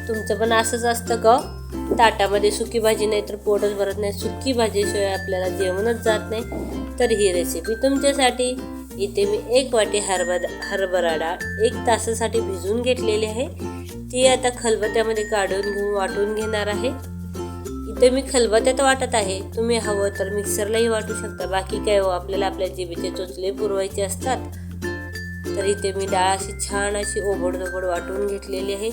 तुमचं पण असंच असतं का? ताटामध्ये सुकी भाजी नाही तर पोटच भरत नाही, सुकी भाजीशिवाय आपल्याला जेवणच जात नाही. तर ही रेसिपी तुमच्यासाठी. इथे मी 1 वाटी हरभरा डाळ 1 तासासाठी भिजवून घेतलेली आहे. ती आता खलबत्त्यामध्ये काढून घेऊन वाटून घेणार आहे. इथे मी खलबत्त्यात वाटत आहे, तुम्ही हवं तर मिक्सरलाही वाटू शकता. बाकी काय हो, आपल्याला आपल्या जिभेचे चोचले पुरवायचे असतात. तर इथे मी डाळ अशी छान अशी ओबडधोबड वाटून घेतलेली आहे.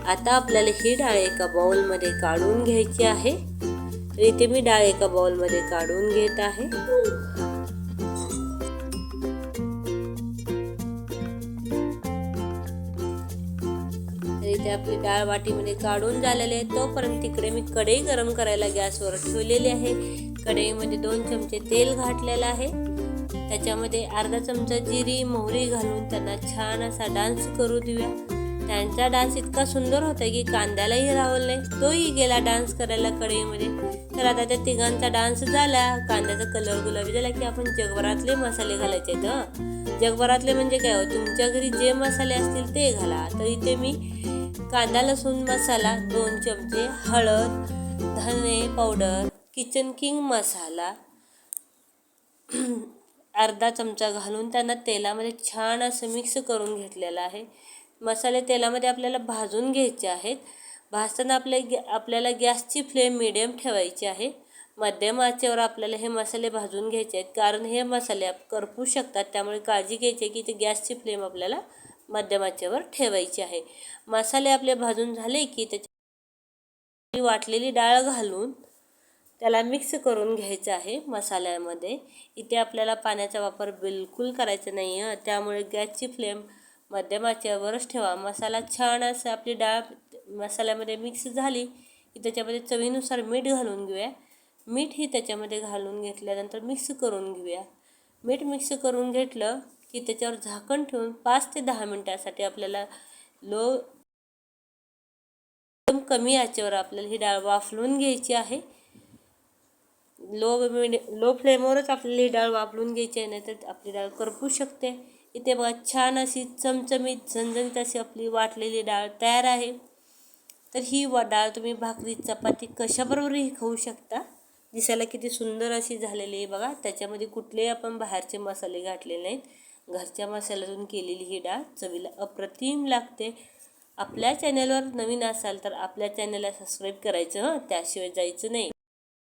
आता आपल्याला ही डाळ एका बाउलमध्ये काढून घ्यायची आहे. तर इथे मी डाळ एका बाउलमध्ये काढून घेत आहे. तर इथे आपली डाळ वाटीमध्ये काढून झालेली आहे. तोपर्यंत तिकडे मी कढई गरम करायला गॅसवर ठेवलेली आहे. कढईमध्ये 2 चमचे तेल घातलेलं आहे. त्याच्यामध्ये अर्धा चमचा जिरी मोहरी घालून त्यांना छान असा डान्स करू देऊया. त्यांचा डान्स इतका सुंदर होता की कांद्यालाही राहवलं नाही, तोही गेला डान्स करायला कढईमध्ये. तर आता त्या तिघांचा डान्स झाला, कांद्याचा कलर गुलाबी झाला की आपण जगभरातले मसाले घालायचे आहेत. जगभरातले म्हणजे काय हो, तुमच्या घरी जे मसाले असतील ते घाला. तर इथे मी कांदा लसूण मसाला 2 चमचे, हळद, धने पावडर, किचन किंग मसाला अर्धा चमचा घालून त्यांना तेलामध्ये छान असं मिक्स करून घेतलेलं आहे. मसाले तेलामध्ये आपल्याला भाजून घ्यायचे आहेत. भाजताना आपल्याला गॅसची फ्लेम मिडियम ठेवायची आहे. मध्यम आचेवर आपल्याला हे मसाले भाजून घ्यायचे आहेत, कारण हे मसाले करपू शकतात. त्यामुळे काळजी घ्यायची की ते गॅसची फ्लेम आपल्याला मध्यम आचेवर ठेवायची आहे. मसाले आपले भाजून झाले की त्याची वाटलेली डाळ घालून त्याला मिक्स करून घ्यायचं आहे मसाल्यामध्ये. इथे आपल्याला पाण्याचा वापर बिलकुल करायचा नाही आहे, त्यामुळे गॅसची फ्लेम मध्यम आचेवरच ठेवा. मसाला छान असं आपली डाळ मसाल्यामध्ये मिक्स झाली की त्याच्यामध्ये चवीनुसार मीठ घालून घेऊया. मीठही त्याच्यामध्ये घालून घेतल्यानंतर मिक्स करून घेऊया. मीठ मिक्स करून घेतलं की त्याच्यावर झाकण ठेवून 5 ते 10 मिनटासाठी आपल्याला कमी आचेवर आपल्याला ही डाळ वाफलून घ्यायची आहे. लो फ्लेमवरच आपल्याला ही डाळ वाफलून घ्यायची आहे, नाहीतर आपली डाळ करपू शकते. इथे बघा छान अशी चमचमीत झणझणीत अशी आपली वाटलेली डाळ तयार आहे. तर ही डाळ तुम्ही भाकरी चपाती कशाबरोबरही खाऊ शकता. दिसायला किती सुंदर अशी झालेली आहे बघा. त्याच्यामध्ये कुठलेही आपण बाहेरचे मसाले घातलेले नाहीत. घरच्या मसाल्यातून केलेली ही डाळ चवीला अप्रतिम लागते. आपल्या चॅनलवर नवीन असाल तर आपल्या चॅनलला सबस्क्राईब करायचं, त्याशिवाय जायचं नाही.